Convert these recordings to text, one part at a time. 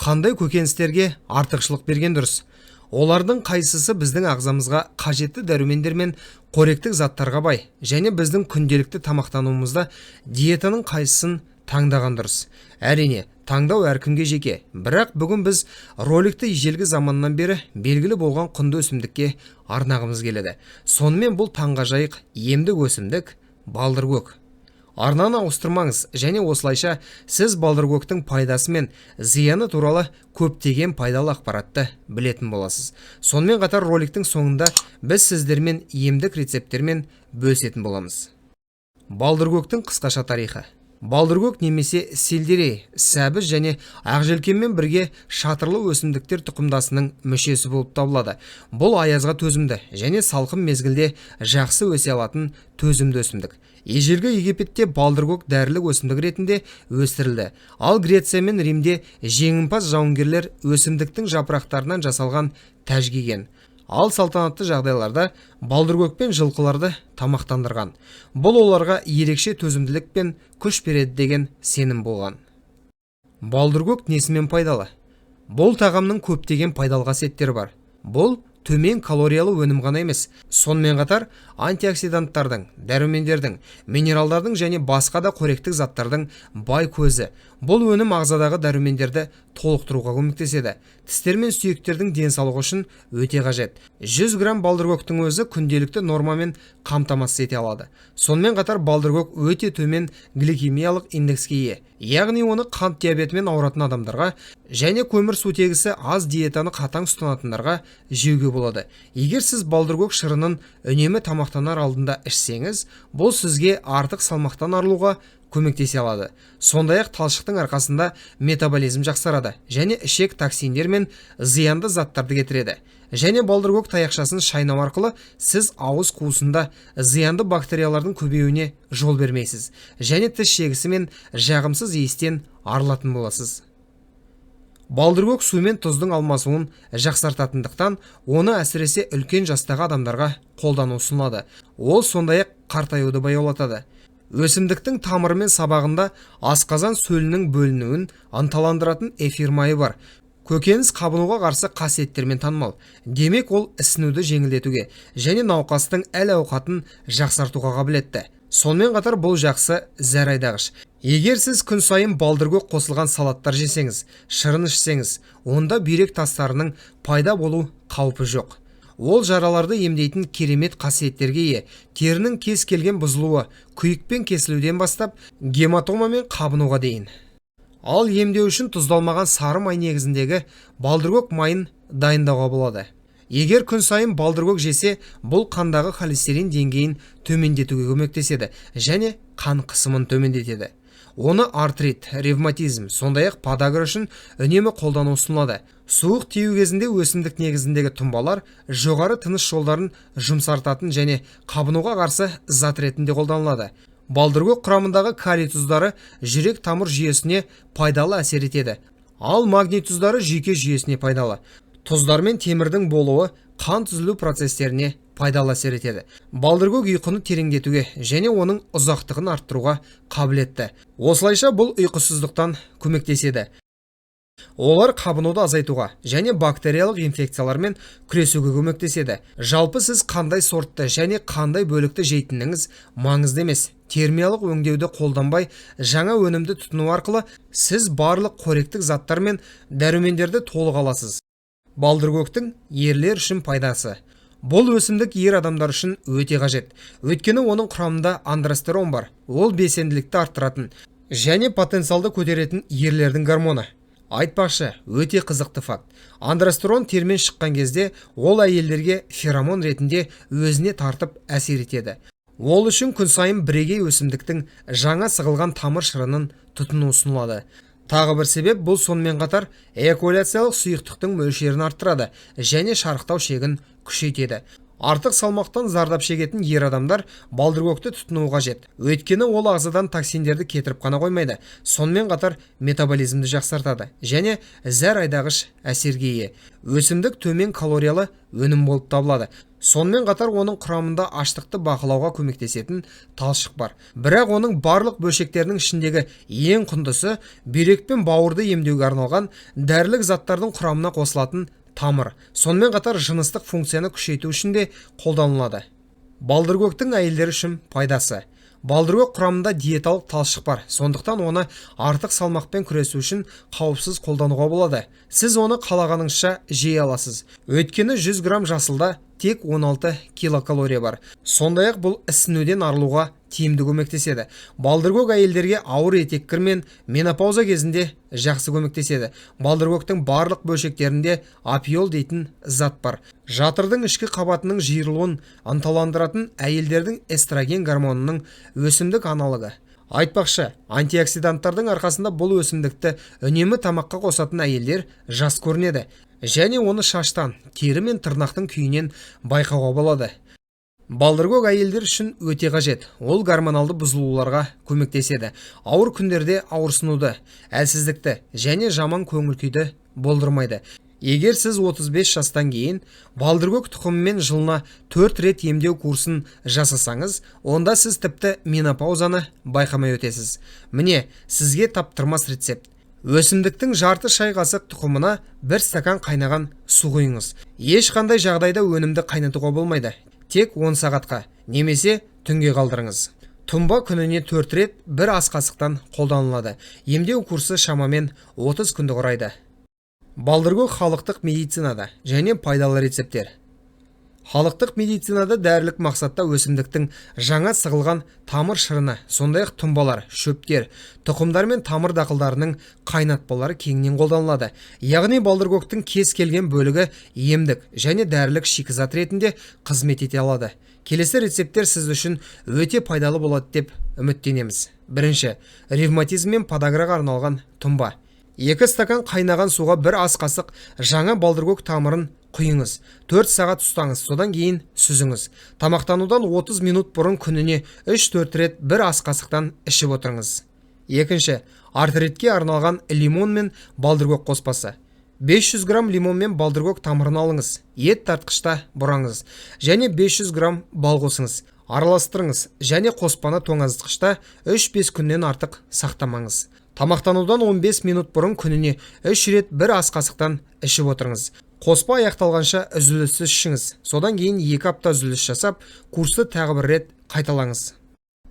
қандай көкөністерге артықшылық берген дұрыс? Олардың қайсысы біздің ағзамызға қажетті дәрумендер мен қоректік заттарға бай, және біздің күнделікті тамақтануымызда диетаның қайсысын таңдаған дұрыс? Әрине, таңдау әркімге жеке, бірақ бүгін біз роликті ежелгі заманнан бері белгілі болған құнды өсімдікке арнағымыз келеді. Сонымен бұл таңғажайық емдік өсімдік балдыркөк. Арнаны ауыстырмаңыз, және осылайша сіз балдыркөктің пайдасы мен зияны туралы көптеген пайдалы ақпаратты білетін боласыз. Сонымен қатар роликтің соңында біз сіздермен емдік рецепттермен бөлісетін боламыз. Балдыркөктің қысқаша тарихы. Балдыркөк немесе сельдерей, сәбіз және ақжелкенмен бірге шатырлы өсімдіктер тұқымдасының мүшесі болып табылады. Бұл аязға төзімді және салқын мезгілде жақсы өсе алатын төзімді өсімдік. Ежелгі Египетте балдыркөк дәрілік өсімдік ретінде өсірілді. Ал Греция мен Римде жеңімпаз жауынгерлер өсімдіктің жапырақтарынан жасалған тәж киген. Ал салтанатты жағдайларда балдыркөкпен жылқыларды тамақтандырған. Бұл оларға ерекше төзімділік пен күш береді деген сенім болған. Балдыркөк несімен пайдалы? Бұл тағамның көптеген пайдалы қасиеттері бар. Бұл төмен калориялы өнім ғана емес, сонымен қатар антиоксиданттардың, дәрумендердің, минералдардың және басқа да қоректік заттардың бай көзі. Бұл өнім ағзадағы дәрумендерді толықтыруға көмектеседі. Тістер мен сүйектердің денсаулығы үшін өте қажет. 100 грамм балдыркөктің өзі күнделікті нормамен қамтамасыз ете алады. Сонымен қатар балдыркөк өте төмен гликемиялық индекске ие. Яғни оны қант диабетімен ауыратын адамдарға және көмірсутегісі аз диетаны қатаң ұстанатындарға жеуге болады. Егер сіз балдыркөк шырынын үнемі тамақтанар алдында ішсеңіз, бұл сізге артық салмақтан арылуға көмектесе алады. Сондай-ақ талшықтың арқасында метаболизм жақсарады және ішек токсиндер мен зиянды заттарды кетіреді. Және балдыркөк таяқшасын шайнау арқылы сіз ауыз қуысында зиянды бактериялардың көбеюіне жол бермейсіз, және тіс шегісі мен жағымсыз иістен арылатын боласыз. Балдыркөк су мен тұздың алмасуын жақсартатындықтан, оны әсіресе үлкен жастағы адамдарға қолдану ұсынылады. Ол сондай-ақ қартаюды баяулатады. Өсімдіктің тамыры мен сабағында асқазан сөлінің бөлінуін ынталандыратын эфир майы бар. Көкөніс қабынуға қарсы қасиеттермен танымал. Демек, ол ісінуді жеңілдетуге және науқастың әл-ауқатын жақсартуға қабілетті. Сонымен қатар бұл жақсы зәр айдағыш. Егер сіз күн сайын балдыркөк қосылған салаттар жесеңіз, шырын ішсеңіз, онда бүйрек тастарының пайда болу қаупі жоқ. Ол жараларды емдейтін керемет қасиеттерге ие. Терінің кез келген бұзылуы, күйікпен кесілуден бастап гематома мен қабынуға дейін. Ал емдеу үшін тұздалмаған сары май негізіндегі балдыркөк майын дайындауға болады. Егер күн сайын балдыркөк жесе, бұл қандағы холестерин деңгейін төмендетуге көмектеседі және қан қысымын төмендетеді. Оны артрит, ревматизм, сондай-ақ подагра үшін үнемі қолдану ұсынылады. Суық тию кезінде өсімдік негізіндегі тұнбалар жоғары тыныс жолдарын жұмсартатын және қабынуға қарсы зат ретінде қолданылады. Балдыркөк құрамындағы калий тұздары жүрек тамыр жүйесіне пайдалы әсер етеді. Ал магний тұздары жүйке жүйесіне пайдалы. Тұздар мен темірдің болуы қан түзілу процестеріне пайдалы әсер етеді. Балдыркөк ұйқыны тереңдетуге және оның ұзақтығын арттыруға қабілетті. Осылайша бұл ұйқысыздықтан көмектеседі. Олар қабынуды азайтуға және бактериялық инфекциялармен күресуге көмектеседі. Жалпы сіз қандай сортты және қандай бөлікті жейтініңіз маңызды емес. Термиялық өңдеуді қолданбай, жаңа өнімді тұтыну арқылы сіз барлық қоректік заттар мен дәрумендерді толық аласыз. Балдыркөктің ерлер үшін пайдасы. Бұл өсімдік ер адамдар үшін өте қажет. Өйткені оның құрамында андростерон бар. Ол белсенділікті арттыратын және потенциалды көтеретін ерлердің гормоны. Айтпақшы, өте қызықты факт. Андростерон термен шыққан кезде ол әйелдерге феромон ретінде өзіне тартып әсер етеді. Ол үшін күн сайын бірегей өсімдіктің жаңа сығылған тамыр шырынын тұтыну ұсынылады. Тағы бір себеп, бұл сонымен қатар эякуляциялық сұйықтықтың мөлшерін арттырады және шарықтау шегін күшейтеді. Артық салмақтан зардап шегетін ер адамдар балдыркөкті тұтыну қажет. Өйткені ол ағзадан токсиндерді кетіріп қана қоймайды, сонымен қатар метаболизмді жақсартады және зәр айдағыш әсерге ие. Өсімдік төмен калориялы өнім болып табылады. Сонымен қатар оның құрамында аштықты бақылауға көмектесетін талшық бар. Бірақ оның барлық бөлшектерінің ішіндегі ең құндысы бүйрек пен бауырды емдеуге арналған дәрілік заттардың құрамына қосылатын тамыр. Сонымен қатар жыныстық функцияны күшейту үшін де қолданылады. Балдыркөктің әйелдер үшін пайдасы. Балдыркөк құрамында диеталық талшық бар, сондықтан оны артық салмақпен күресу үшін қауіпсіз қолдануға болады. Сіз оны қалағаныңызша жей аласыз. Өйткені 100 грамм жасылда тек 16 килокалория бар. Сондай-ақ бұл ісінуден арылуға тиімді көмектеседі. Балдыркөк әйелдерге ауыр етеккір мен менопауза кезінде жақсы көмектеседі. Балдыркөктің барлық бөлшектерінде апиол дейтін зат бар. Жатырдың ішкі қабатының жиырылуын ынталандыратын әйелдердің эстроген гормонының өсімдік аналогы. Айтпақшы, антиоксиданттардың арқасында бұл өсімдікті үнемі тамаққа қосатын әйелдер жас көрінеді, және оны шаштан, тері мен тырнақтың күйінен байқауға болады. Балдыркөк әйелдер үшін өте қажет. Ол гормоналды бұзылуларға көмектеседі. Ауыр күндерде ауырсынуды, әлсіздікті және жаман көңіл күйді болдырмайды. Егер сіз 35 жастан кейін балдыркөк тұқымымен жылына 4 рет емдеу курсын жасасаңыз, онда сіз тіпті менопаузаны байқамай өтесіз. Міне, сізге таптырмас рецепт. Өсімдіктің жарты шай қасық тұқымына 1 стакан қайнаған су құйыңыз. Ешқандай жағдайда өнімді қайнатуға болмайды. Тек 10 сағатқа немесе түнге қалдырыңыз. Тұнба күніне 4 рет 1 ас қасықтан қолданылады. Емдеу курсы шамамен 30 күнді құрайды. Балдыркөк халықтық медицинада және пайдалы рецепттер. Халықтық медицинада дәрілік мақсатта өсімдіктің жаңа сығылған тамыр шырыны, сондай-ақ тұнбалар, шөптер, тұқымдар мен тамыр дақылдарының қайнатпалары кеңінен қолданылады. Яғни балдыркөктің кез келген бөлігі емдік және дәрілік шикізат ретінде қызмет ете алады. Келесі рецепттер сіз үшін өте пайдалы болады деп үміттенеміз. Бірінші, ревматизм мен подаграға арналған тұнба. 2 стакан қайнаған суға 1 ас қасық жаңа балдыркөк тамырын құйыңыз. 4 сағат ұстаңыз, содан кейін сүзіңіз. Тамақтанудан 30 минут бұрын күніне 3-4 рет 1 ас қасықтан ішіп отырыңыз. Екінші, артритке арналған лимон мен балдыркөк қоспасы. 500 грамм лимон мен балдыркөк тамырын алыңыз. Ет тартқышта бұраңыз. Және 500 грамм бал қосыңыз. Араластырыңыз және қоспаны тоңазытқышта 3-5 күннен артық сақтамаңыз. Тамақтанудан 15 минут бұрын күніне 3 рет 1 ас қасықтан ішіп отырыңыз. Қоспа аяқталғанша үзіліссіз ішіңіз. Содан кейін 2 апта үзіліс жасап, курсты тағы 1 рет қайталаңыз.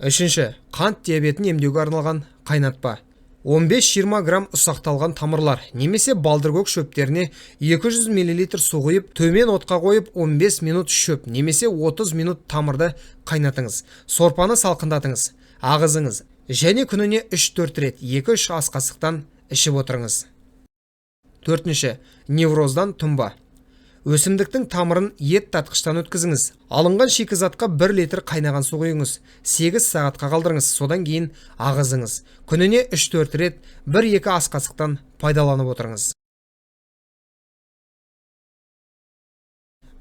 Үшінші, қант диабетін емдеуге арналған қайнатпа. 15-20 грамм ұсақталған тамырлар немесе балдыркөк шөптеріне 200 мл су құйып, төмен отқа қойып 15 минут шөп немесе 30 минут тамырды қайнатыңыз. Сорпаны салқындатыңыз, ағызыңыз және күніне 3-4 рет 2-3 ас қасықтан ішіп отырыңыз. Төртінші, невроздан тұнба. Өсімдіктің тамырын ет татқыштан өткізіңіз. Алынған шикізатқа 1 литр қайнаған су құйыңыз. 8 сағатқа қалдырыңыз, содан кейін ағызыңыз. Күніне 3-4 рет 1-2 ас қасықтан пайдаланып отырыңыз.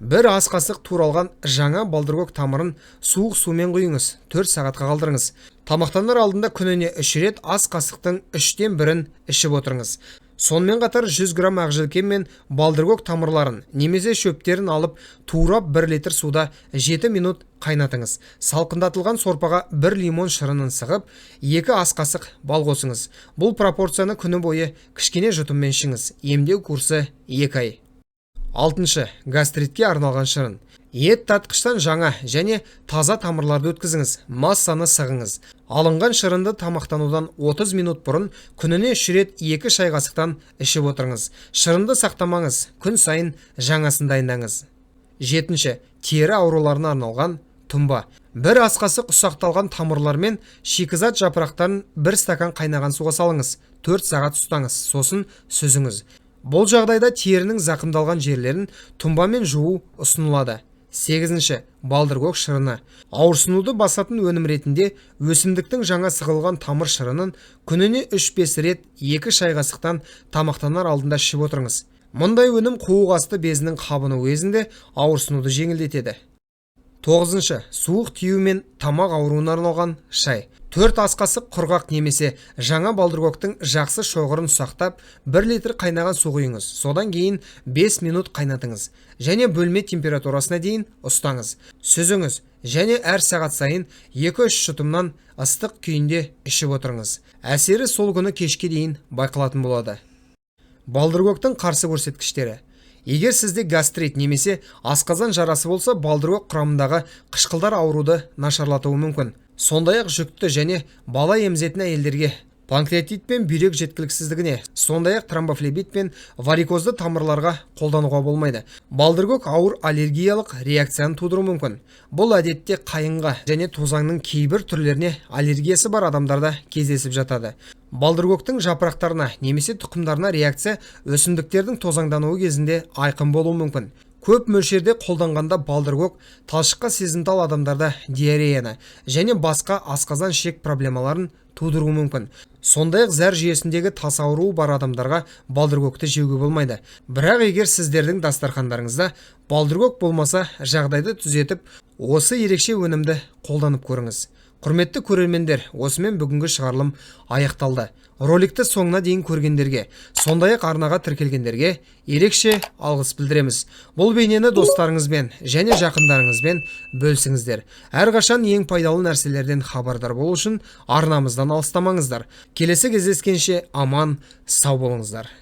1 ас қасық туралған жаңа балдыркөк тамырын суық сумен құйыңыз. 4 сағатқа қалдырыңыз. Тамақтанар алдында күніне 3 рет ас қасықтың 3-тен 1-ін ішіп отырыңыз. Сонымен қатар 100 грамм ақжелкен мен балдыркөк тамырларын немесе шөптерін алып, турап 1 литр суда 7 минут қайнатыңыз. Салқындатылған сорпаға 1 лимон шырынын сығып, 2 ас қасық бал қосыңыз. Бұл пропорцияны күні бойы кішкене жұтыммен ішіңіз. Емдеу курсы 2 ай. Алтыншы, гастритке арналған шырын. Ет татқыштан жаңа және таза тамырларды өткізіңіз. Массаны сығыңыз. Алынған шырынды тамақтанудан 30 минут бұрын күніне 3 рет 2 шай қасықтан ішіп отырыңыз. Шырынды сақтамаңыз, күн сайын жаңасын дайындаңыз. Жетінші, тері ауруларына арналған тұнба. 1 ас қасық ұсақталған тамырлар мен шикізат жапырақтарын 1 стакан қайнаған суға салыңыз. 4 сағат ұстаңыз, сосын сүзіңіз. Бұл жағдайда терінің зақымдалған жерлерін тұнбамен жуу ұсынылады. 8-ші, балдыркөк шырыны. Ауырсынуды басатын өнім ретінде өсімдіктің жаңа сығылған тамыр шырынын күніне 3-5 рет 2 шай қасықтан тамақтанар алдында ішіп отырыңыз. Мұндай өнім қуық асты безінің қабыну кезінде ауырсынуды жеңілдетеді. 9. Суық тию мен тамақ ауруына арналған шай. 4 ас қасық құрғақ немесе жаңа балдыргөктің жақсы шоғырын ұсақтап 1 литр қайнаған су құйыңыз. Содан кейін 5 минут қайнатыңыз және бөлме температурасына дейін ұстаңыз. Сүзіңіз және әр сағат сайын 2-3 жұтымнан ыстық күйінде ішіп отырыңыз. Әсері сол күні кешке дейін байқалатын болады. Балдыргөктің қарсы көрсеткіштері. Егер сізде гастрит немесе асқазан жарасы болса, балдыргөк құрамындағы қышқылдар ауруды нашарлатуы мүмкін. Сондай-ақ жүкті және бала емізетін әйелдерге, панкреатит пен бүйрек жеткіліксіздігіне, сондай-ақ тромбофлебит пен варикозды тамырларға қолдануға болмайды. Балдыргөк ауыр аллергиялық реакцияны тудыруы мүмкін. Бұл әдетте қайынға және тозаңның кейбір түрлеріне аллергиясы бар адамдарда кездесіп жатады. Балдыргөктің жапырақтарына немесе тұқымдарына реакция өсімдіктердің тозаңдануы кезінде айқын болуы мүмкін. Көп мөлшерде қолданғанда балдыргөк талшыққа сезімтал адамдарда диареяны және басқа асқазан ішек проблемаларын тудыруы мүмкін. Сондай-ақ зәр жүйесіндегі тас ауруы бар адамдарға балдыргөкті жеуге болмайды. Бірақ егер сіздердің дастархандарыңызда балдыргөк болмаса, жағдайды түзетіп, осы ерекше өнімді қолданып көріңіз. Құрметті көрермендер, осымен бүгінгі шығарылым аяқталды. Роликті соңына дейін көргендерге, сондай-ақ арнаға тіркелгендерге ерекше алғыс білдіреміз. Бұл бейнені достарыңызбен және жақындарыңызбен бөлісіңіздер. Әрқашан ең пайдалы нәрселерден хабардар болу үшін арнамыздан алыстамаңыздар. Келесі кездескенше аман, сау болыңыздар.